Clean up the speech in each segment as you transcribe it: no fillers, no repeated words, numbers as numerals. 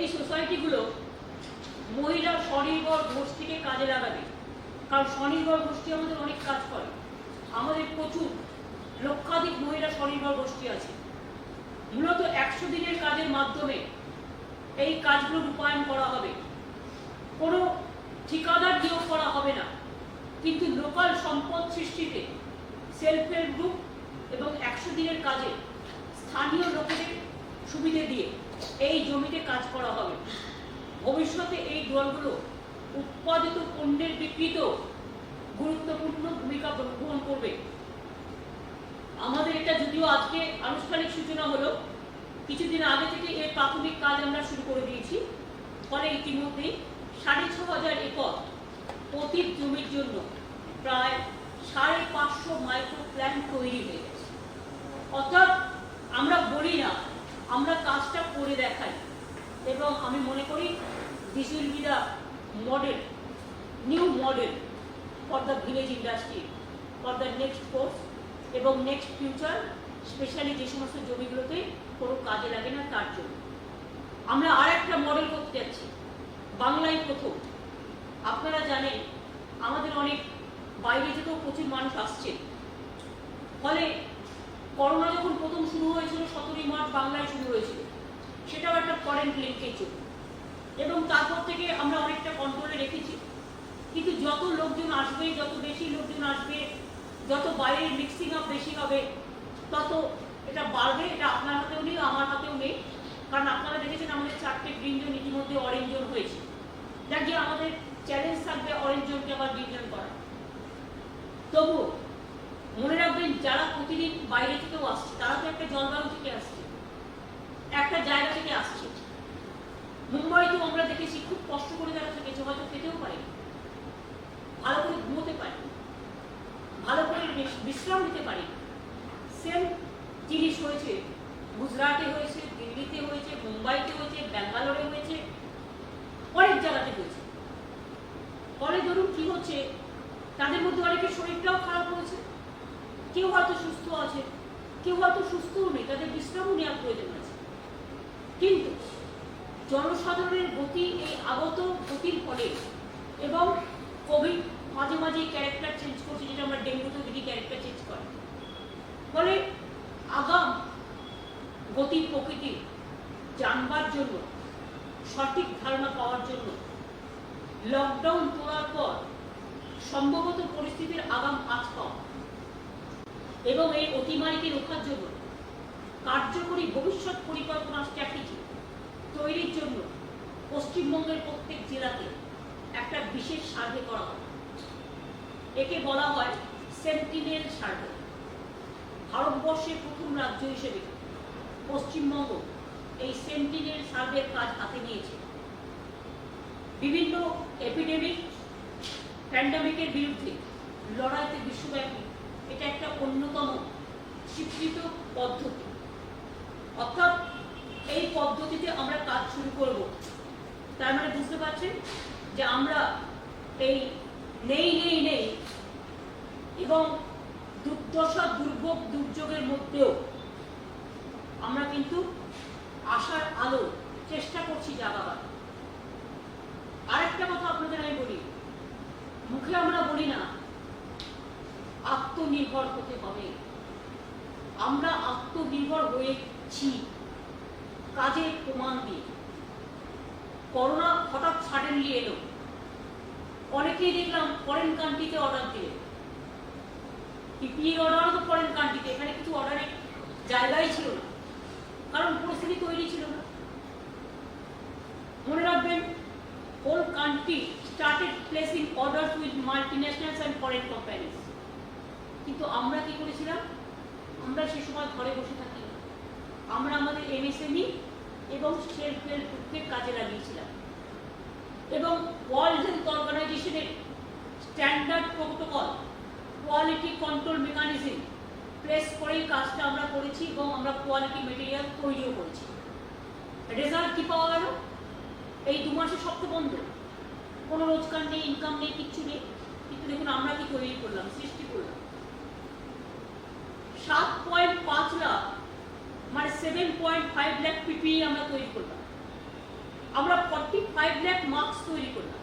এই সোসাইটিগুলো মহিলা স্বনির্ভর গোষ্ঠীকে কাজে লাগাবে, কারণ স্বনির্ভর গোষ্ঠী আমাদের অনেক কাজ করে। আমাদের প্রচুর লক্ষাধিক মহিলা স্বনির্ভর গোষ্ঠী আছে। মূলত 100 দিনের কাজের মাধ্যমে এই কাজগুলো রূপায়ণ করা হবে। কোনো ঠিকাদার নিয়োগ করা হবে না, কিন্তু লোকাল সম্পদ সৃষ্টিতে সেলফ হেল্প গ্রুপ এবং 100 দিনের কাজে স্থানীয় লোকেদের সুবিধে দিয়ে এই জমিতে কাজ করা হবে। ভবিষ্যতে এই দলগুলো উৎপাদিত পণ্যের বিক্রিতেও গুরুত্বপূর্ণ ভূমিকা গ্রহণ করবে। আমাদের এটা যদিও আজকে আনুষ্ঠানিক সূচনা হলো, কিছুদিন আগে থেকে এর প্রাথমিক কাজ আমরা শুরু করে দিয়েছি। ফলে ইতিমধ্যেই 6500 একর পতিত জমির জন্য প্রায় 550 মাইক্রো প্ল্যান তৈরি হয়ে গেছে। অর্থাৎ আমরা বলি না, আমরা কাজটা করে দেখাই। এবং আমি মনে করি this will be the model, new model for the village industry, for the next course এবং নেক্সট ফিউচার, স্পেশালি যে সমস্ত জমিগুলোতে কোনো কাজে লাগে না তার জন্য। আমরা আর একটা মডেল করতে যাচ্ছি, বাংলায় প্রথম। আপনারা জানেন আমাদের অনেক বাইরে থেকেও প্রচুর মানুষ আসছে। ফলে করোনা যখন প্রথম শুরু হয়েছিল 17 মার্চ বাংলায় শুরু হয়েছিল, সেটাও একটা ফরেন লিঙ্কেজ ছিল এবং তারপর থেকে আমরা অনেকটা কন্ট্রোলে রেখেছি। কিন্তু যত লোকজন আসবে, যত বেশি লোকজন আসবে, যত বাইরের মিক্সিং আপ বেশি হবে, তত এটা বাড়বে। এটা আপনার হাতেও নেই, আমার হাতেও নেই, কারণ আপনারা দেখেছেন আমাদের 4টে গ্রিন জোন ইতিমধ্যে অরেঞ্জ জোন হয়েছে। যার গিয়ে আমাদের চ্যালেঞ্জ থাকবে অরেঞ্জ জোনকে আবার গ্রিন জোন করা। তবু মনে রাখবেন, যারা প্রতিদিন বাইরে থেকেও আসছে তারা তো একটা জলবায়ু থেকে আসছে, একটা জায়গা থেকে আসছে। মুম্বাইতেও আমরা দেখেছি খুব কষ্ট করে তারা থেকেছে, হয়তো খেতেও পারে, ভালো করে ঘুমোতে পারে, ভালো করে বিশ্রাম নিতে পারে। সেম জিনিস হয়েছে গুজরাটে হয়েছে, দিল্লিতে হয়েছে, মুম্বাইতে হয়েছে, ব্যাঙ্গালোরে হয়েছে, অনেক জায়গাতে হয়েছে। ফলে ধরুন কি হচ্ছে, তাদের মধ্যে অনেকের শরীরটাও খারাপ হয়েছে, কেউ হয়তো সুস্থ আছে, কেউ হয়তো সুস্থও নেই, তাদের বিশ্রামও নেওয়ার প্রয়োজন আছে। কিন্তু জনসাধারণের গতি, এই আগত গতির ফলে এবং কোভিড মাঝে মাঝে ক্যারেক্টার চেঞ্জ করছে, যেটা আমরা ডেঙ্গুতে দেখি ক্যারেক্টার চেঞ্জ করে। ফলে আগাম গতি প্রকৃতি জানবার জন্য, সঠিক ধারণা পাওয়ার জন্য লকডাউন তোলার পর সম্ভবত পরিস্থিতির আগাম আঁচ পাওয়া এবং এই অতিমারিকে রোখার জন্য কার্যকরী ভবিষ্যৎ পরিকল্পনা স্ট্র্যাটেজি তৈরির জন্য পশ্চিমবঙ্গের প্রত্যেক জেলাতে একটা বিশেষ সার্ভে করা হয়। একে বলা হয় সেন্টিনেল সার্ভে। ভারতবর্ষের প্রথম রাজ্য হিসেবে পশ্চিমবঙ্গ এই সেন্টিনেল সার্ভের কাজ হাতে নিয়েছে। বিভিন্ন এপিডেমিক, প্যান্ডেমিকের বিরুদ্ধে লড়াইতে বিশ্বব্যাপী এটা একটা অন্যতম স্বীকৃত পদ্ধতি। অর্থাৎ এই পদ্ধতিতে আমরা কাজ শুরু করব। তার মানে বুঝতে পারছেন যে আমরা এই নেই নেই নেই এবং দুর্দশা, দুর্ভোগ, দুর্যোগের মধ্যেও আমরা কিন্তু আশার আলো চেষ্টা করছি জাগাবার। আরেকটা কথা আপনাদের আমি বলি, মুখে আমরা বলি না আত্মনির্ভর হতে হবে। আমরা আত্মনির্ভর হয়েছি কাজের প্রমাণ দিয়ে। করোনা হঠাৎ সাডেনলি এলো, অনেকেই দেখলাম ফরেন কান্ট্রিতে অর্ডার দিলে। পিপিই অর্ডারও তো ফরেন কান্ট্রিতে, এখানে কিছু অর্ডারের জায়গাই ছিল না, কারণ পরিস্থিতি তৈরি ছিল না। মনে রাখবেন, whole country started placing orders with multinationals and foreign companies. কিন্তু আমরা কি করেছিলাম? আমরা সে সময় ঘরে বসে থাকি, আমরা আমাদের এমএসএমই এবং সেলফ হেল্প গ্রুপকে কাজে লাগিয়েছিলাম এবং ওয়ার্ল্ড হেলথ অর্গানাইজেশনের standard protocol, quality control mechanism place করেই কাজটা আমরা করেছি এবং আমরা কোয়ালিটি মেটেরিয়াল তৈরিও করেছি। রেজাল্ট কি পাওয়া গেল? এই 2 মাসে সব তো বন্ধ, কোনো রোজগার নেই, ইনকাম নেই, কিচ্ছু নেই। কিন্তু দেখুন আমরা কি তৈরি করলাম, সৃষ্টি করলাম। 7.5 লাখ মানে 7.5 লাখ পিপিই আমরা তৈরি করলাম। আমরা 45 লাখ মাস্ক তৈরি করলাম,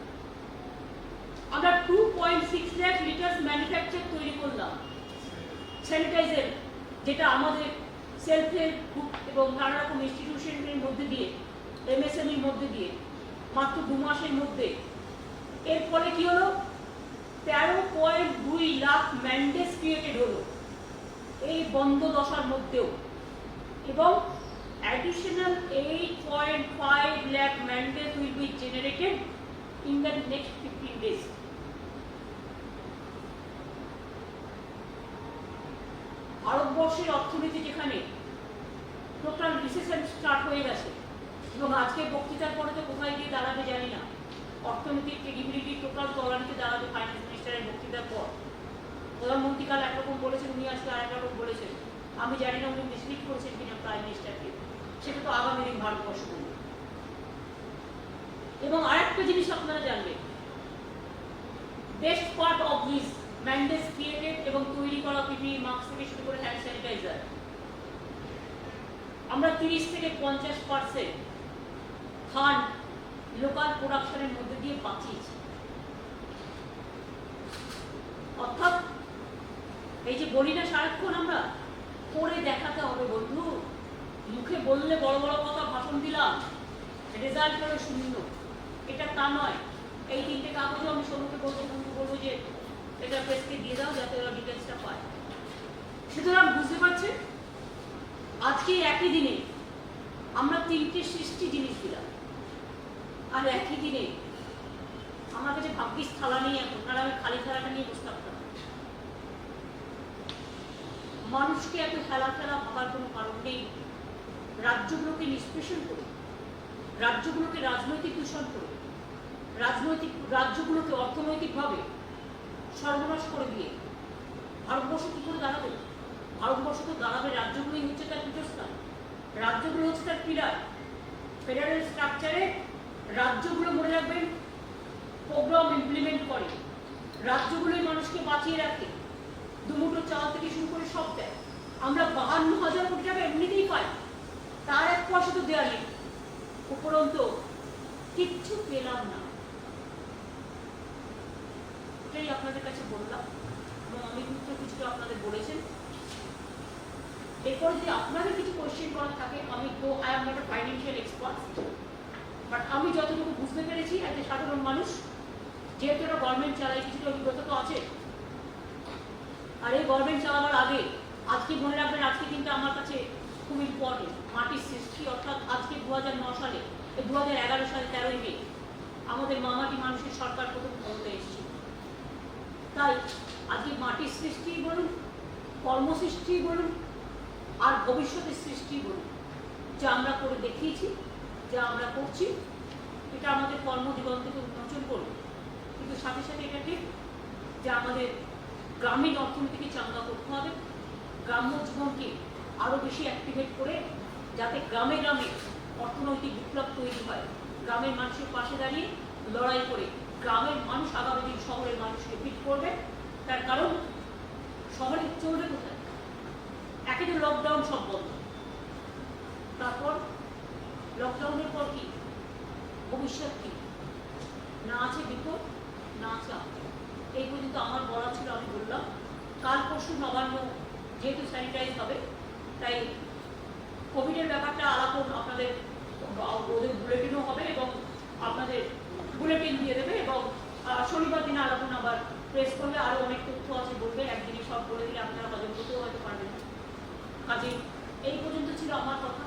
আমরা 2.6 লাখ লিটার ম্যানুফ্যাকচার তৈরি করলাম স্যানিটাইজার, যেটা আমাদের সেলফ হেল্প গ্রুপ এবং নানা রকম ইনস্টিটিউশনের মধ্যে দিয়ে, এমএসএমইর মধ্যে দিয়ে মাত্র 2 মাসের মধ্যে। এর ফলে কি হলো, 13.2 লাখ ম্যান্ডেজ ক্রিয়েটেড হলো এই বন্ধ দশার মধ্যেও, এবং additional 8.5 lakh mandates will be generated in the next 15 days. ভারতবর্ষের অর্থনীতি যেখানে টোটাল রিসেশন স্টার্ট হয়ে গেছে, এবং আজকে বক্তৃতার পরে তো কোথায় গিয়ে দাঁড়াবে জানি না, অর্থনৈতিক ক্রেডিবিলিটি টোটাল তলানিতে দাঁড়াবে ফাইন্যান্স মিনিস্টারের বক্তৃতার পর। প্রধানমন্ত্রী কাল একরকম বলেছেন, উনি আজকে আর একরকম বলেছেন। আমি জানি না উনি মিসলিড করেছেন কিনা প্রাইম মিনিস্টারকে, সেটা তো আগামী দিন ভারতবর্ষ বলবে। এবং আরেকটা জিনিস আপনারা জানবেন, best part of this man-days created এবং তৈরি করা পিপিই মাস্ক থেকে শুরু করে হ্যান্ড স্যানিটাইজার, আমরা 30 থেকে 50% ফান্ড লোকাল প্রোডাকশনের মধ্যে দিয়ে বাঁচিয়েছি। অর্থাৎ এই যে বলি না সারাক্ষণ আমরা, করে দেখাতে হবে বন্ধু। মুখে বললে বড় বড় কথা ভাষণ দিলাম, রেজাল্ট হলো শূন্য, এটা তা নয়। এই 3টে কাগজও আমি সৌম্যকে বলবো যে এটা প্রেসকে দিয়ে দাও যাতে ওরা ডিটেলসটা পায়। সুতরাং বুঝতে পারছেন, আজকে একই দিনে আমরা 3টে সৃষ্টি জিনিস দিলাম, আর একই দিনে আমার কাছে ভাগ্যিস থালা নেই এখন, আর আমি খালি থালাটা নিয়ে বসে থাকতাম। মানুষকে এত ফেলা ভাবার কোনো কারণ নেই। রাজ্যগুলোকে নিষ্পেষণ করে, রাজ্যগুলোকে রাজনৈতিক দূষণ করে, রাজ্যগুলোকে অর্থনৈতিকভাবে সর্বনাশ করে দিয়ে ভারতবর্ষ কি করে দাঁড়াবে? ভারতবর্ষ তো দাঁড়াবে, রাজ্যগুলোই হচ্ছে তার পীঠস্থান, রাজ্যগুলো হচ্ছে তার পিলার। ফেডারেল স্ট্রাকচারে রাজ্যগুলো মনে রাখবেন প্রোগ্রাম ইমপ্লিমেন্ট করে, রাজ্যগুলোই মানুষকে বাঁচিয়ে রাখে, দুমুঠো চাল থেকে শুরু করে সব দেয়। আমরা 52,000 কোটি টাকা এমনিতেই পাই, তার 1 পয়সা তো দেওয়া নেই, উপরন্তু কিচ্ছু পেলাম না। এটাই আপনাদের কাছে বললাম, এবং অমিত মিত্র কিছুটা আপনাদের বলেছেন। এরপর যদি আপনাদের কিছু কোয়েশ্চেন করার থাকে, আমি তো I am not a financial expert, but আমি যতটুকু বুঝতে পেরেছি এজ এ সাধারণ মানুষ, যেহেতু এটা গভর্নমেন্ট চালায়, কিছুটা অভিজ্ঞতা তো আছে। আর এই গভর্নমেন্ট চালাবার আগে আজকে মনে রাখবেন, আজকে কিন্তু আমার কাছে খুব ইম্পর্টেন্ট, মাটির সৃষ্টি। অর্থাৎ আজকে 2009 সালে, 2011 সালে 13ই মে আমাদের মামাটি মানুষের সরকার প্রথম ক্ষমতায় এসেছিল। তাই আজকে মাটির সৃষ্টি বলুন, কর্মসৃষ্টি বলুন, আর ভবিষ্যতের সৃষ্টি বলুন, যা আমরা করে দেখিয়েছি, যা আমরা করছি, এটা আমাদের কর্মদিগন্তকে উন্মোচন করবে। কিন্তু সাথে সাথে এটা ঠিক যে আমাদের গ্রামীণ অর্থনীতিকে চাঙ্গা করতে হবে, গ্রাম্য জীবনকে আরও বেশি অ্যাক্টিভেট করে, যাতে গ্রামে গ্রামে অর্থনৈতিক বিপ্লব তৈরি হয়, গ্রামের মানুষের পাশে দাঁড়িয়ে লড়াই করে গ্রামের মানুষ আগামী দিন শহরের মানুষকে ফিট করবে। তার কারণ শহরে চলবে কোথায়? একে তো লকডাউন, সব বন্ধ, তারপর লকডাউনের পর কি ভবিষ্যৎ কি? না আছে বিপদ, না আছে আপদ। এই পর্যন্ত আমার বলা ছিল, আমি বললাম। কাল পরশু নবান্ন যেহেতু স্যানিটাইজ হবে, তাই কোভিডের ব্যাপারটা আলাপ আপনাদের ওদের বুলেটিনও হবে, এবং আপনাদের বুলেটিন দিয়ে দেবে, এবং শনিবার দিনে আলাপন আবার প্রেস করলে আরও অনেক তথ্য আছে বলবে। একদিনে সব বলে দিলে আপনারা হজম করতেও হয়তো পারবেন না। কাজে এই পর্যন্ত ছিল আমার কথা।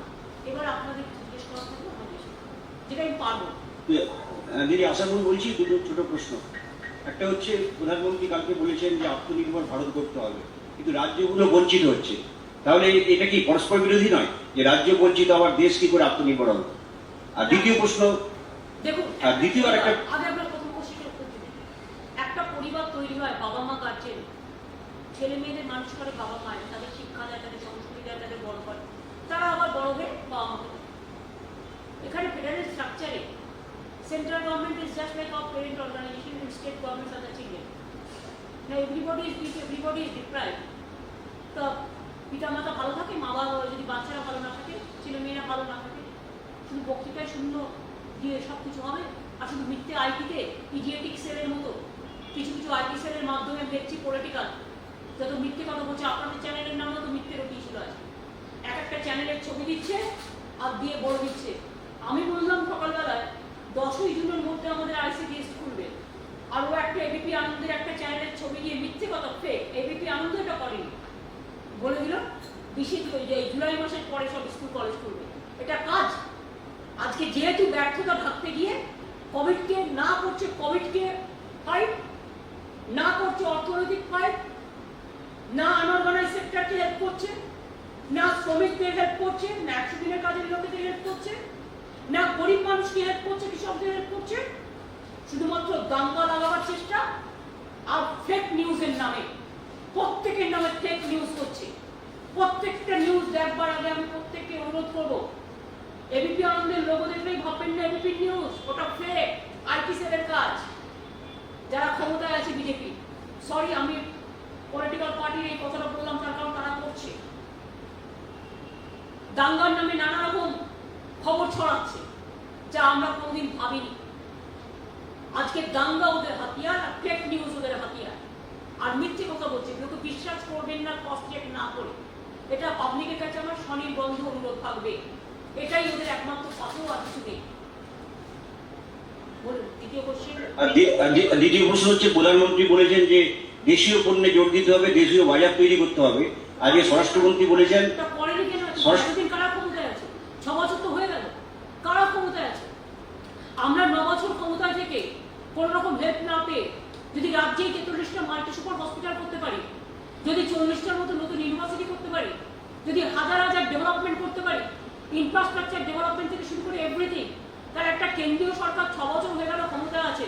এবার আপনাদের জিজ্ঞেস করা থাকবে, যেটা আমি পারবো। দিদি আশা করি বলছি, দুটো ছোট প্রশ্ন। একটা হচ্ছে, প্রধানমন্ত্রী কালকে বলেছেন যে আত্মনির্ভর ভারত করতে হবে, কিন্তু রাজ্যগুলো বঞ্চিত হচ্ছে। তাহলে এটা কি পরস্পর বিরোধী নয় যে রাজ্য বঞ্চিত আবার দেশ কি করে আত্মনির্ভর হবে? আর দ্বিতীয় প্রশ্ন, দেখুন, আর দ্বিতীয় আর একটা, আগে আমরা প্রথম কোশ্চেনের উত্তর দিই। একটা পরিবার তৈরি হয়, বাবা মা গার্জেন, ছেলে মেয়েদের মানুষ করে বাবা মায়ের, তাদের শিক্ষা দেয়, তাদের সংস্কৃতি দেয়, তাদের বড় করে, তারা আবার বড় হয়ে বাবা মাকে দেয়। এখানে ফেডারেল স্ট্রাকচারে central government is just like our parent organisation, and state governments are the children. Now everybody is deprived. তো পিতা মাতা ভালো থাকে, মা বাবা যদি বাচ্চারা ভালো না থাকে, ছেলে মেয়েরা ভালো না থাকে, শুধু বক্তৃতায় শূন্য দিয়ে সব কিছু হবে? আর শুধু মিথ্যে আইটিতে ইডিয়েটিক সেলের মতো কিছু কিছু আইটি সেলের মাধ্যমে আমি দেখছি পলিটিক্যাল যত মিথ্যে কথা বলছে। আপনাদের চ্যানেলের নাম তো মিথ্যের অতি ছিল আছে, এক একটা চ্যানেলের ছবি দিচ্ছে আর দিয়ে বড় দিচ্ছে। আমি বললাম সকালবেলায় 10ই জুনের মধ্যে আমাদের আইসিডিএস খুলবে, আর ও একটা এবিপি আনন্দের একটা চ্যানেলের ছবি দিয়ে মিথ্যে কথা ফেক, এবিপি আনন্দ এটা করেনি, বলে দিল 20 জুলাই মাসের পরে সব স্কুল কলেজ খুলবে। এটা কাজ। আজকে যেহেতু ব্যর্থতা ঢাকতে গিয়ে কোভিডকে না করছে, কোভিডকে ফাইট না করছে, অর্থনৈতিক ফাইট না, আনঅর্গানাইজ সেক্টরকে হেল্প করছে না, শ্রমিকদের হেল্প করছে না, 100 দিনের কাজের লোকেদের হেল্প করছে না, গরিব মানুষকে হেল্প করছে, কৃষকদের হেল্প করছে, শুধুমাত্র দাঙ্গা লাগাবার চেষ্টা আর ফেক নিউজের নামে, প্রত্যেকের নামে ফেক নিউজ করছে। প্রত্যেকটা নিউজ দেখবার আগে আমি প্রত্যেককে অনুরোধ করবো, এবিপি আনন্দের লোগো দেখলেই ভাববেন না এবিপি নিউজ, ওটা ফেক, আইটি সেলের কাজ। যারা ক্ষমতায় আছে বিজেপি, সরি আমি পলিটিক্যাল পার্টির এই কথাটা বললাম তার কারণ তারা করছে, দাঙ্গার নামে নানা রকম খবর ছড়াচ্ছে যা আমরা কোনোদিন ভাবিনি। আজকে দাঙ্গা ওদের হাতিয়ার আর ফেক নিউজ ওদের হাতিয়ার, আর মিথ্যে কথা বলছে, লোকে বিশ্বাস করবেন না ক্রস চেক না করে। এটা পাবলিকের কাছে আমার স্বনির্বন্ধ অনুরোধ থাকবে, এটাই ওদের একমাত্র পাথর, আর কিছু নেই। বলুন দ্বিতীয় কোশ্চেন। দ্বিতীয় প্রশ্ন হচ্ছে, প্রধানমন্ত্রী বলেছেন যে দেশীয় পণ্যে জোর দিতে হবে, দেশীয় বাজার তৈরি করতে হবে। আজকে স্বরাষ্ট্রমন্ত্রী বলেছেন পরেরই কেন এতদিন কারা ক্ষমতায় আছে? 6 বছর তো হয়ে গেল, কারা ক্ষমতায় আছে? আমরা 9 বছর ক্ষমতায় থেকে কোন রকম হেল্প না পেয়ে যদি রাজ্যে 43টা মাল্টি সুপার হসপিটাল করতে পারি, যদি 40টার মতো নতুন ইউনিভার্সিটি করতে পারি, যদি হাজার হাজার ডেভেলপমেন্ট করতে পারি, ইনফ্রাস্ট্রাকচার ডেভেলপমেন্ট থেকে শুরু করে এভরিথিং, তার একটা কেন্দ্রীয় সরকার 6 বছর হয়ে গেল ক্ষমতায় আছে,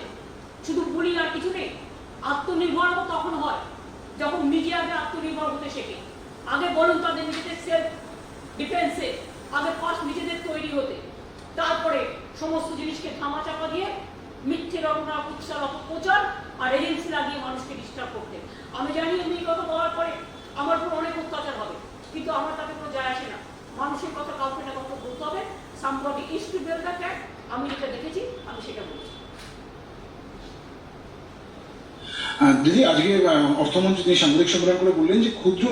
শুধু বলি আর কিছু নেই। আত্মনির্ভর তখন হয় যখন নিজে আগে আত্মনির্ভর হতে শেখে। আগে বলুন তাদের নিজেদের সেলফ ডিফেন্সে আগে ফার্স্ট নিজেদের তৈরি হতে, তারপরে সমস্ত জিনিসকে ধামাচাপা দিয়ে মিথ্যে রটনা, কুৎসা, অপপ্রচার আর এজেন্সি লাগিয়ে মানুষকে ডিস্টার্ব করতে। আমি জানি আমি এই কথা বলার পরে আমার উপর অনেক অত্যাচার হবে, কিন্তু আমার তাতে কোনো যায় আসে না। মানুষের কথা কাউকে না কাউকে বলতে হবে। Somebody is to build the cat. আমি যেটা দেখেছি আমি সেটা বলছি। দিদি, আজকে অর্থমন্ত্রী তিনি সাংবাদিক সম্মেলন করে বললেন যে ক্ষুদ্র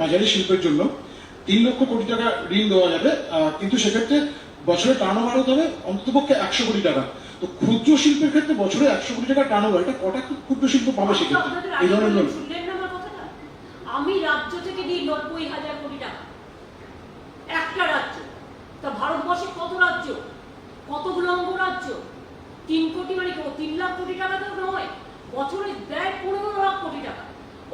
মাঝারি শিল্পের জন্য 3 লক্ষ কোটি টাকা ঋণ দেওয়া যাবে, কিন্তু সেক্ষেত্রে বছরে টার্নওভার হতে হবে অন্ততপক্ষে 100 কোটি টাকা। তো ক্ষুদ্র শিল্পের ক্ষেত্রে বছরে 100 কোটি টাকা টার্নওভার, এটা কটা ক্ষুদ্র শিল্প পাবে সেক্ষেত্রে এই ধরনের লোন? শুনলেন না আমার কথাটা? আমি রাজ্য থেকে দিই 90,000 কোটি টাকা, একটা রাজ্য। তা ভারতবর্ষে কত রাজ্য, কতগুলো অঙ্গরাজ্য? 3 কোটি মানে 3 লাখ কোটি টাকা তো নয়, বছরে দেয় 15 লাখ কোটি টাকা।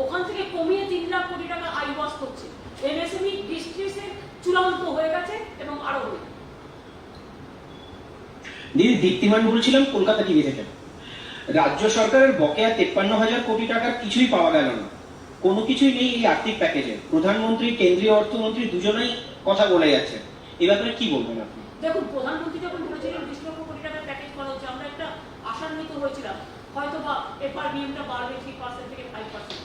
ওখান থেকে কমিয়ে 3 লাখ কোটি টাকা আইওয়াস করছে। এমএসএমই ডিস্ট্রিক্টে চূড়ান্ত হয়ে গেছে এবং আরো হবে। দিদি, দীপ্তিমান বলছিলাম কলকাতা টিভি থেকে। রাজ্য সরকারের বকেয়া 53,000 কোটি টাকার কিছুই পাওয়া গেল না, কোনো কিছুই নেই এই আর্থিক প্যাকেজে। প্রধানমন্ত্রী, কেন্দ্রীয় অর্থমন্ত্রী দুজনেই কথা বলে যাচ্ছে, এই ব্যাপারে কি বলবেন আপনি? দেখুন, প্রধানমন্ত্রী যখন বলেছিলেন 20 লক্ষ কোটি টাকার প্যাকেজ করা হচ্ছে, আমরা একটা আশান্বিত হয়েছিলাম, হয়তো বা এফআরবিএমটা বাড়বে 3% থেকে 5%।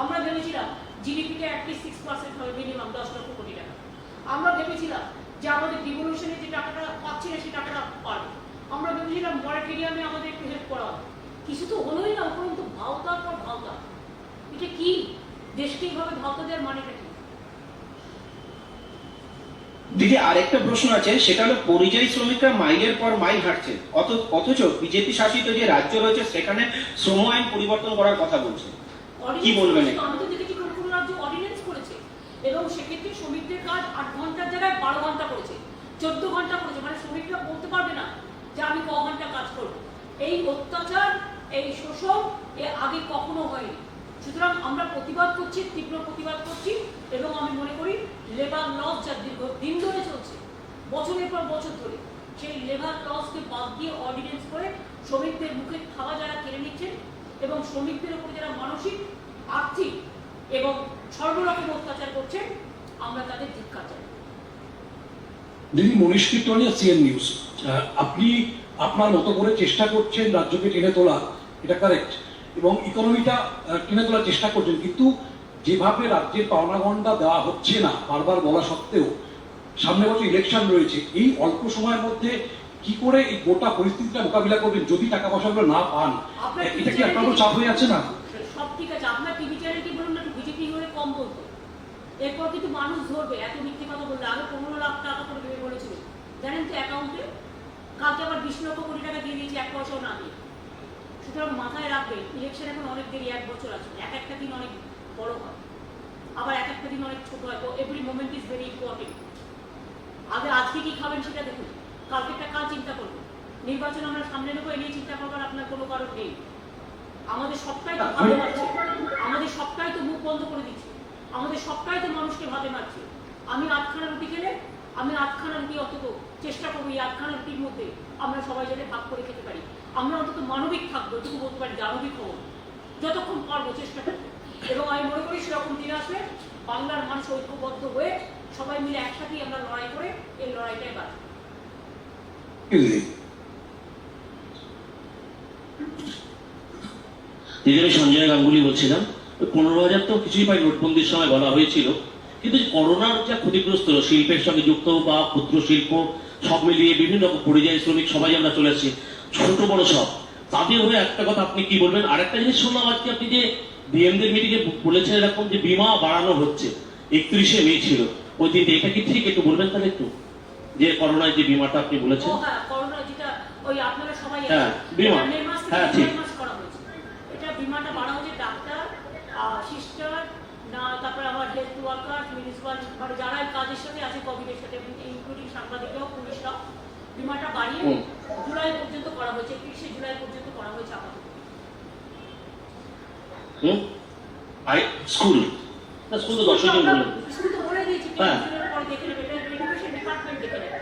আমরা ভেবেছিলাম জিডিপিটা অ্যাটলিস্ট 6% হবে, মিনিমাম 10 লক্ষ কোটি টাকা। আমরা ভেবেছিলাম যে আমাদের ডিভলিউশনে যে টাকাটা পাচ্ছি না সেই টাকাটা পারবে। আমরা ভেবেছিলাম মরাটোরিয়ামে আমাদের একটু হেল্প করা হবে, কিছু তো হলোই না। উপরন্তু ভাওতার পর ভাওতা। এটা কি? দেশকে এইভাবে ভাওতা দেওয়ার মানেটা কি? দিদি, আরেকটা প্রশ্ন আছে, সেটা হলো পরিযায়ী শ্রমিকরা মাইলের পর মাইল হাঁটছে, অথচ বিজেপি শাসিত যে রাজ্য রয়েছে সেখানে শ্রম আইন পরিবর্তন করার কথা বলছে, কি বলবেন? আমি তো দেখেছি কোন কোন রাজ্য অর্ডিন্যান্স করেছে এবং সেক্ষেত্রে শ্রমিকদের কাজ 8 ঘন্টার জায়গায় 12 ঘন্টা করেছে, 14 ঘন্টা করেছে। মানে শ্রমিকরা বলতে পারবে না যে আমি ক ঘন্টা কাজ করবো। এই অত্যাচার, এই শোষণ আগে কখনো হয়নি। সুতরাং আমরা প্রতিবাদ করছি, তীব্র প্রতিবাদ করছি, এবং আমি মনে করি লেবার লস যা দীর্ঘদিন ধরে চলছে, বছরের পর বছর ধরে, সেই লেবার লসকে বাদ দিয়ে অর্ডিন্যান্স করে শ্রমিকদের মুখে খাওয়া যারা কেড়ে নিচ্ছেন এবং শ্রমিকদের উপরে যারা মানসিক, আর্থিক এবং সর্বরকম অত্যাচার করছেন, আমরা তাদের ধিক্কার জানাই। দিদি, মনীষ কীর্তনিয়া, সিএন নিউজ। আপনি আপনার মতো করে চেষ্টা করছেন রাজ্যকে টেনে তোলা, এটা কারেক্ট, এবং ইকোনমিটা টেনে তোলার চেষ্টা করছেন, কিন্তু যেভাবে রাজ্যের পাওনা গন্ডা দেওয়া হচ্ছে না বারবার বলা সত্ত্বেও, সামনে বছর ইলেকশন রয়েছে, এই অল্প সময়ের মধ্যে কি করে এই গোটা পরিস্থিতিটা মোকাবিলা করবেন যদি টাকা পয়সাগুলো না পান? আপনার এটা কি আপনারও চাপ হয়ে আছে না? সব ঠিক আছে, আপনার টিভি চ্যানেল কি বলুন না, বিজেপি হলে কম বলতো, এরপর কিন্তু মানুষ ধরবে এত মিথ্যে কথা বললে। আগে 15 লাখ টাকা করে ভেবে বলেছিল, জানেন তো অ্যাকাউন্টে, কালকে আবার 20 লক্ষ কোটি টাকা দিয়ে দিয়েছে 1 পয়সাও না দিয়ে। সুতরাং মাথায় রাখবে, ইলেকশন এখন অনেক দেরি, 1 বছর আছে, এক একটা দিন অনেক বড় হয়, আবার এক একটা দিন অনেক ছোট হয়। তো every moment is very important. আগে আজকে কি খাবেন সেটা দেখুন, কালকেরটা কাল চিন্তা করবো। নির্বাচন আমরা সামনে নেবো, এ নিয়ে চিন্তা করবার আপনার কোনো কারণ নেই। আমাদের সবটাই তো ভাবে মারছে, আমাদের সবটাই তো মুখ বন্ধ করে দিচ্ছে, আমাদের সবটাই তো মানুষকে ভাবে মারছে। আমি 8খানা রুটি খেলে, আমি 8খানা রুটি অন্তত চেষ্টা করবো এই 8খানা রুটির মধ্যে আমরা সবাই যাতে ভাগ করে খেতে পারি। আমরা অন্তত মানবিক থাকবো, এটুকু বলতে পারি, দানবিক হবো, যতক্ষণ পারবো চেষ্টা করবো। এবং আমি মনে করি সেরকম দিন আসলে বাংলার মানুষ ঐক্যবদ্ধ হয়ে সবাই মিলে একসাথেই আমরা লড়াই করে এই লড়াইটাই বাঁচবো। দিদি, আমি সঞ্জয় গাঙ্গুলি বলছিলাম। 15,000 তো কিছুই পাই, নোটবন্দির সময় বলা হয়েছিল, কিন্তু করোনার যা ক্ষতিগ্রস্ত শিল্পের সঙ্গে যুক্ত বা ক্ষুদ্র শিল্প সব মিলিয়ে বিভিন্ন রকম পরিযায়ী শ্রমিক সবাই আমরা চলে আসছি, ছোট বড় সব, তাদের হয়ে একটা কথা আপনি কি বলবেন? আরেকটা জিনিস শুনলাম আজকে আপনি যে বিএমদের মিটিংয়ে বলেছেন এরকম যে বীমা বাড়ানো হচ্ছে, 31শে মে ছিল ওই দিনটা, এটা কি ঠিক? একটু বলবেন তাহলে একটু, যে করোনায় যে বীমাটা আপনি বলেছেন। হ্যাঁ, করোনা যেটা ওই আপনারা সবাই হ্যাঁ, বীমা। মে মাস থেকে হ্যাঁ, ঠিক। জুলাই মাস করা হয়েছে। এটা বীমাটা বাড়া হয়েছে ডাক্তার, সিস্টার, না তারপরে আমার হেলথ ওয়ার্কার, মিউনিসিপাল, মানে যারা এই কাজের সাথে আছে কোভিডের সাথে, ইনক্লুডিং সাংবাদিকরাও, পুলিশরাও, বীমাটা বাড়িয়ে জুলাই পর্যন্ত করা হয়েছে, 31শে জুলাই পর্যন্ত করা হয়েছে আপাতত। স্কুল না, স্কুল তো 10 জন বললেন। স্কুল তো বলে দিয়েছি, হ্যাঁ। জুলাইয়ের পরে দেখে নেবে, এটা এডুকেশন ডিপার্টমেন্ট দেখে নেবে।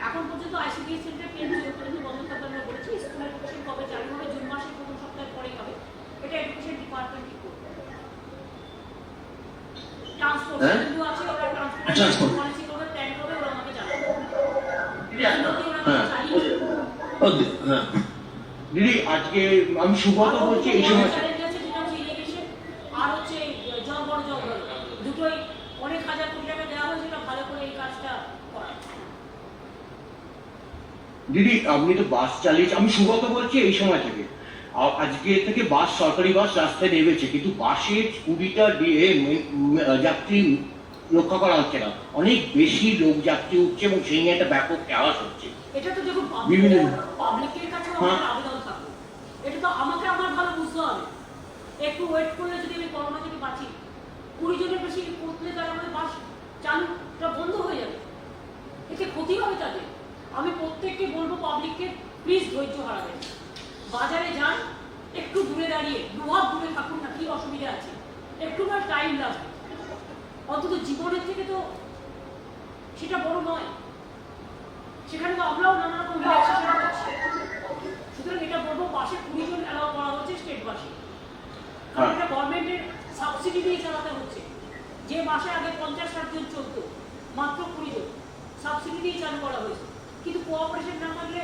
এখন পর্যন্ত আইসিডি সেন্টার কেন্দ্রীয় পর্যন্ত বন্ধ থাকবে। আমরা বলেছি স্কুল এডুকেশন কবে চালু হবে, জুন মাসের প্রথম সপ্তাহের পরেই হবে, এটা এডুকেশন ডিপার্টমেন্ট ঠিক করবে। ট্রান্সপোর্ট কিন্তু আছে, ওরা ট্রান্সপোর্ট পলিসি করবে, প্ল্যান করবে, ওরা আমাকে জানাবে। হ্যাঁ। হ্যাঁ দিদি, আজকে আমি সুব্রত বলছি, এই সময় চ্যালেঞ্জ আছে যেটা হচ্ছে ইরিগেশন আর হচ্ছে জল বড় দুটোই অনেক হাজার কোটি টাকা দেওয়া হয়েছে, এটা ভালো করে এই কাজটা করা। দিদি, আপনি তো বাস চালিয়েছেন, আমি সুব্রত বলছি এই সময় থেকে। আজকে থেকে বাস, সরকারি বাস রাস্তায় নেমেছে, কিন্তু বাসের 20টা যাত্রী রক্ষা করা হচ্ছে না, অনেক বেশি লোক যাত্রী উঠছে এবং সেই নিয়ে একটা ব্যাপক চাওয়াজ হচ্ছে। এটা তো যখন বিভিন্ন- পাবলিকের কাছে হ্যাঁ। আমাদের আবেদন থাকবে, এটা তো আমাকে আমার ভালো বুঝতে হবে। একটু ওয়েট করলে যদি আমি করোনা থেকে বাঁচি, 20 জনের বেশি উঠলে তার আমাদের বাস চালুটা বন্ধ হয়ে যাবে, এতে ক্ষতি হবে তাদের। আমি প্রত্যেককে বলবো, পাবলিককে প্লিজ ধৈর্য হারাবেন, বাজারে যান, একটু দূরে দাঁড়িয়ে, দুহাত দূরে থাকুন না, কি অসুবিধা আছে, একটু না টাইম লাগবে, অন্তত জীবনের থেকে তো সেটা বড় নয়, সেখানে তো আমরাও নানা রকম রিল্যাক্সেশন করছি। সুতরাং এটা বলবো, বাসে 20 জন অ্যালাউ করা হচ্ছে, স্টেট বাসে, কারণ এটা গভর্নমেন্টের সাবসিডি দিয়ে চালাতে হচ্ছে। যে বাসে আগে 50-60 জন চলতো, মাত্র 20 জন সাবসিডি দিয়ে চালু করা হয়েছে। কিন্তু কোঅপারেশন না থাকলে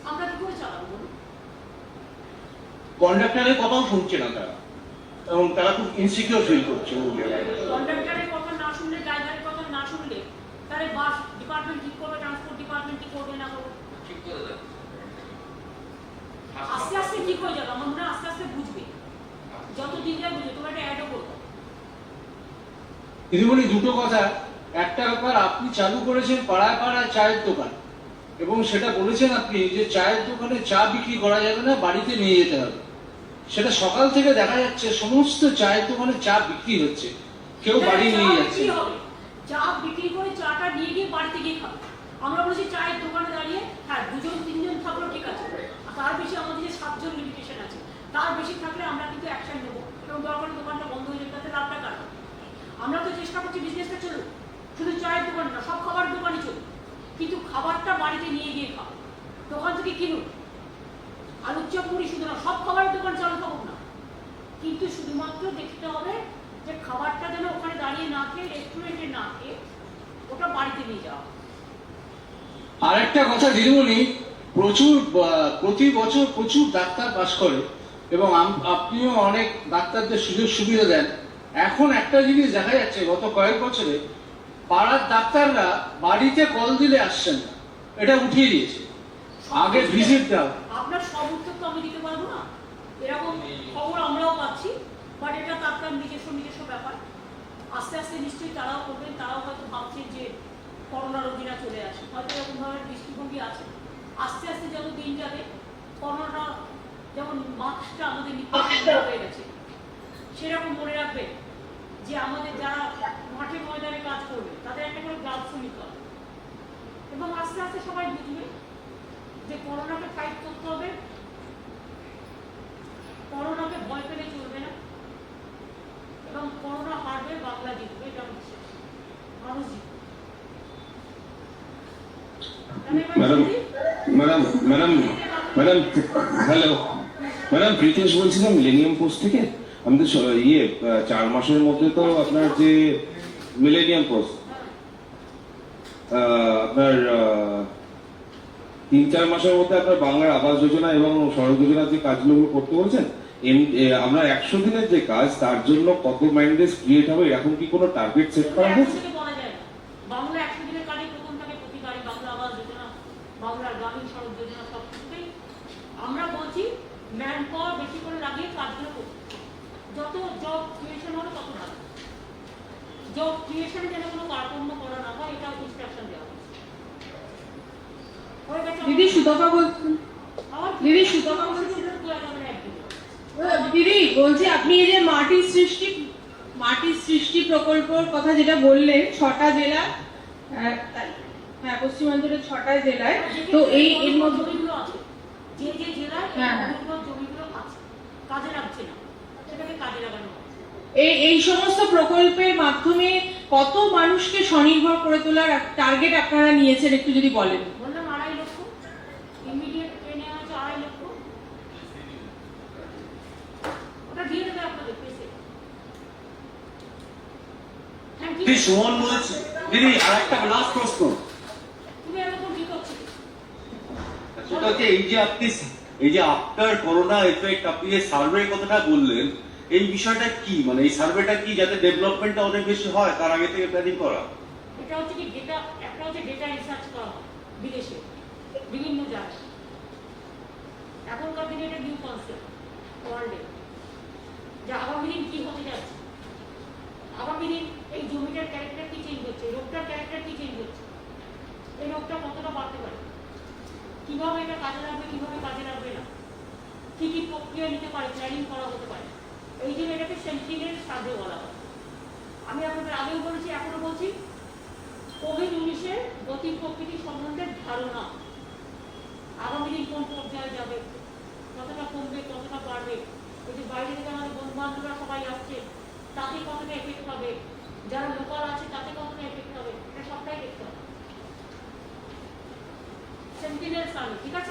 আমরা কি করে চালাবো বলুন? কন্ডাক্টরের কথাও শুনছে না তারা, এবং তারা খুব ইনসিকিউর ফিল করছে। কন্ডাক্টরের কথা না শুনলে, ড্রাইভারের কথা না শুনলে, তাহলে বাস ডিপার্টমেন্ট ঠিক করবে, ট্রান্সপোর্ট ডিপার্টমেন্ট ঠিক করবে না করবে, আস্তে আস্তে ঠিক হয়ে যাবে। আমার মনে হয় আস্তে আস্তে বুঝবে, যত দিন যায় বুঝবে। তোমরা একটা অ্যাডও করবো। দিদিমণি, দুটো কথা। একটা ব্যাপার, আপনি চালু করেছেন পাড়ায় পাড়ায় চায়ের দোকান, এবং সেটা বলেছেন আপনি যে চায়ের দোকানে চা বিক্রি করা যাবে না, বাড়িতে নিয়ে যেতে হবে। সেটা সকাল থেকে দেখা যাচ্ছে সমস্ত চায়ের দোকানে চা বিক্রি হচ্ছে, কেউ বাড়ি নিয়ে যাচ্ছে। চা বিক্রি করে চাটা নিয়ে গিয়ে বাড়িতে গিয়ে খাবে। আমরা বলেছি চায়ের দোকানে দাঁড়িয়ে, হ্যাঁ 2 জন 3 জন থাকলো ঠিক আছে, তার বেশি আমাদের যে 7 জন লিমিটেশন আছে, তার বেশি থাকলে আমরা কিন্তু অ্যাকশন নেবো, এবং দরকার দোকানটা বন্ধ হয়ে যাবে, তাতে লাভটা কাটবে। আমরা তো চেষ্টা করছি বিজনেসটা চলুক, শুধু চায়ের দোকান না, সব খাবার দোকানই চলুক, কিন্তু খাবারটা বাড়িতে নিয়ে গিয়ে খাও, দোকান থেকে কিনুন। আলুর চপ মুড়ি শুধু না, সব খাবারের দোকান চালু থাকুক না, কিন্তু শুধুমাত্র দেখতে হবে যে খাবারটা যেন ওখানে দাঁড়িয়ে না খেয়ে, রেস্টুরেন্টে না খেয়ে, ওটা বাড়িতে নিয়ে যাওয়া। আর একটা কথা দিদিমণি, প্রতি বছর প্রচুর ডাক্তার পাস করে, এবং আপনিও অনেক ডাক্তারদের সুযোগ সুবিধা দেন। এখন একটা জিনিস দেখা যাচ্ছে, গত কয়েক বছরে পাড়ার ডাক্তাররা বাড়িতে কল দিলে আসছেন না, এটা উঠিয়ে দিয়েছে। আগে ভিজিট দাও। আপনার সব উত্তর তো আমি দিতে পারবো না, এরকম খবর আমরাও পাচ্ছি, বাট এটা তো আপনার নিজস্ব ব্যাপার। আস্তে আস্তে নিশ্চয়ই তারাও করবেন, তারাও হয়তো ভাবছেন যে করোনা রোগীরা চলে আসে, হয়তো এরকম ধরনের দৃষ্টিভঙ্গি আছে। আস্তে আস্তে যত দিন যাবে, করোনা যেমন মাস্কটা আমাদের নিত্য হয়ে গেছে, সেরকম মনে রাখবেন যে আমাদের যারা মাঠে ময়দানে কাজ করবে তাদের একটা করে গ্লাভসও নিতে হবে। এবং আস্তে আস্তে সবাই বুঝবে যে করোনাকে ফাইট করতে হবে, করোনাকে ভয় পেলে চলবে না, এবং করোনা হারবে, বাংলা জিতবে, এটা আমি বিশ্বাস, মানুষ জিতবে। ম্যাডাম হ্যালো ম্যাডাম, প্রীতেশ বলছিলাম মিলেনিয়াম পোস্ট থেকে। আমাদের 4 মাসের মধ্যে তো আপনার যে মিলেনিয়াম পোস্ট আপনার 3-4 মাসের মধ্যে আপনার বাংলার আবাস যোজনা এবং সড়ক যোজনার যে কাজগুলো করতে বলছেন, আমরা 100 দিনের যে কাজ তার জন্য কত মাইন্ডেজ ক্রিয়েট হবে, এরকম কি কোনো টার্গেট সেট করা হয়েছে? বলা যায় না, বাংলা 100 দিনের কাজে প্রথম থাকে প্রতিবারই বাংলা আবাস যোজনা, বাংলার গ্রামীণ সড়ক যোজনা, সব কিছুতেই আমরা বলছি ম্যান পাওয়ার বেশি করে লাগিয়ে কাজগুলো করতে। যত জব ক্রিয়েশন হবে তত ভালো। জব ক্রিয়েশনে যেন কোনো কার্পণ্য করা না হয়, এটা ইনস্ট্রাকশন দেওয়া হয়েছে। দিদি সুতপা বলছেন, দিদি সুতপা বলছেন, দিদি বলছি আপনি এই যে মাটির সৃষ্টি প্রকল্পের কথা যেটা বললেন 6টা জেলা, হ্যাঁ পশ্চিমাঞ্চলের 6টা জেলায়, তো এর মধ্যে জমিগুলো আছে, যে জেলায় জমিগুলো আছে কাজে লাগছে না, সেটাকে কাজে লাগানো হবে। এই সমস্ত প্রকল্পের মাধ্যমে কত মানুষকে স্বনির্ভর করে তোলার টার্গেট আপনারা নিয়েছেন, একটু যদি বলেন। বললাম 2.5 লক্ষ, ইমিডিয়েট ট্রেনে আছে 2.5 লক্ষ, ওটা দিয়ে দেবে আপনাদের পেসে। Thank you. সুমন বলছি দিদি, আর একটা লাস্ট প্রশ্ন। তুমি এরকম কি করছো? সেটা হচ্ছে এই যে আফটার করোনা এফেক্ট আপনি যে সার্ভে কথাটা বললেন, এই বিষয়টা কি, মানে এই সার্ভেটা কি যাতে ডেভেলপমেন্টটা অনেক বেশি হয় তার আগে থেকে প্ল্যানিং করা? এটা হচ্ছে কি ডেটা, একটা হচ্ছে ডেটা রিসার্চ করা হয় বিদেশে বিভিন্ন জায়গায়। এখনকার দিনে এটা নিউ কনসেপ্ট ওয়ার্ল্ডে, যে আগামী দিন কি হতে যাচ্ছে, আগামী দিন এই জমিটার ক্যারেক্টার কি চেঞ্জ হচ্ছে, রোগটার ক্যারেক্টার কি চেঞ্জ হচ্ছে, এই রোগটা কতটা বাড়তে পারে, কিভাবে এটা কাজে লাগবে, কিভাবে কাজে লাগবে না, কি কি প্রক্রিয়া নিতে পারে, প্ল্যানিং করা হতে পারে। এই জন্য এটাকে সেন্টিনেল সার্ভে বলা হয়। আমি আপনাদের আগেও বলেছি, এখনো বলছি, কোভিড-19 গতি প্রকৃতি সম্বন্ধে ধারণা, আগামী দিন কোন পর্যায়ে যাবে, কতটা কমবে, কতটা বাড়বে, এই যে বাইরে থেকে আমাদের বন্ধু বান্ধবরা সবাই আসছে, তাতে কতটা এফেক্ট হবে, যারা লোকাল আছে তাতে কতটা এফেক্ট হবে, এটা সবটাই দেখতে হবে। সেন্টিনেল সার্ভে, ঠিক আছে।